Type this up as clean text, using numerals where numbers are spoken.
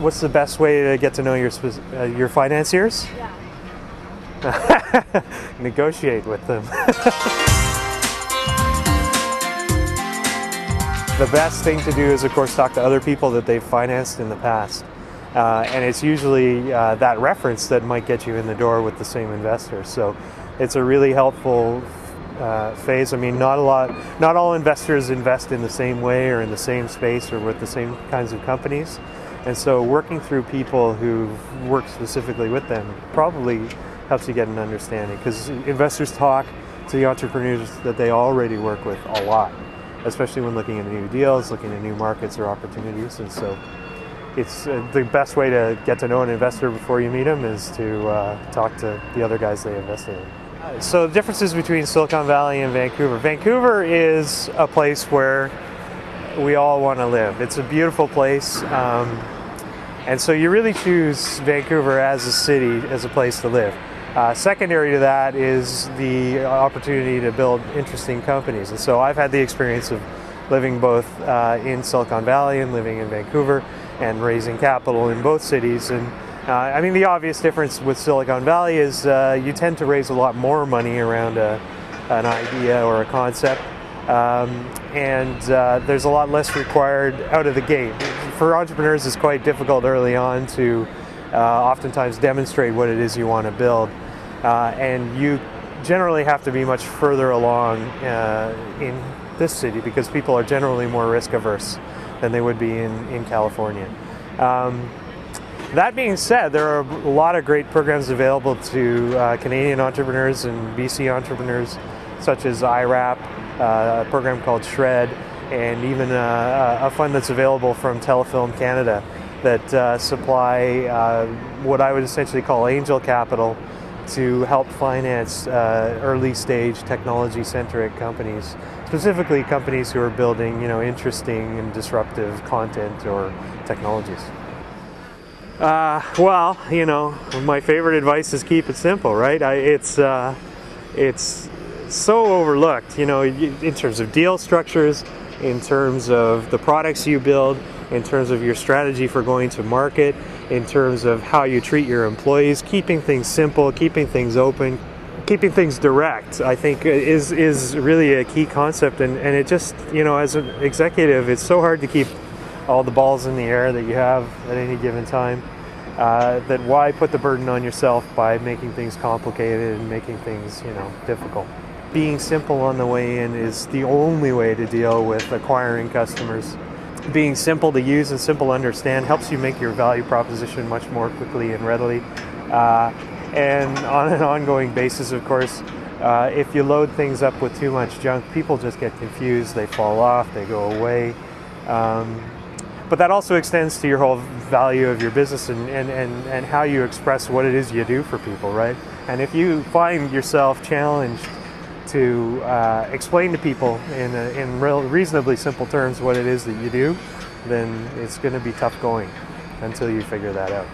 What's the best way to get to know your financiers? Yeah. Negotiate with them. The best thing to do is, of course, talk to other people that they've financed in the past. And it's usually that reference that might get you in the door with the same investor. So it's a really helpful phase. I mean, not all investors invest in the same way or in the same space or with the same kinds of companies. And so working through people who've worked specifically with them probably helps you get an understanding, because investors talk to the entrepreneurs that they already work with a lot, especially when looking at new deals, looking at new markets or opportunities. And so it's the best way to get to know an investor before you meet them is to talk to the other guys they invested in. So the differences between Silicon Valley and Vancouver. Vancouver is a place where we all want to live. It's a beautiful place. And so you really choose Vancouver as a city, as a place to live. Secondary to that is the opportunity to build interesting companies. And so I've had the experience of living both in Silicon Valley and living in Vancouver and raising capital in both cities. And I mean, the obvious difference with Silicon Valley is you tend to raise a lot more money around an idea or a concept. And there's a lot less required out of the gate. For entrepreneurs, it's quite difficult early on to oftentimes demonstrate what it is you want to build. And you generally have to be much further along in this city because people are generally more risk averse than they would be in California. That being said, there are a lot of great programs available to Canadian entrepreneurs and BC entrepreneurs, such as IRAP, a program called Shred, and even a fund that's available from Telefilm Canada that supply what I would essentially call angel capital to help finance early stage technology centric companies, specifically companies who are building, interesting and disruptive content or technologies. Well, my favorite advice is keep it simple, right? It's so overlooked, in terms of deal structures, in terms of the products you build, in terms of your strategy for going to market, in terms of how you treat your employees. Keeping things simple, keeping things open, keeping things direct, I think is really a key concept. And it just, as an executive, it's so hard to keep all the balls in the air that you have at any given time. That why put the burden on yourself by making things complicated and making things, difficult. Being simple on the way in is the only way to deal with acquiring customers. Being simple to use and simple to understand helps you make your value proposition much more quickly and readily. And on an ongoing basis, of course, if you load things up with too much junk, people just get confused, they fall off, they go away. But that also extends to your whole value of your business and how you express what it is you do for people, right? And if you find yourself challenged to explain to people in reasonably simple terms what it is that you do, then it's going to be tough going until you figure that out.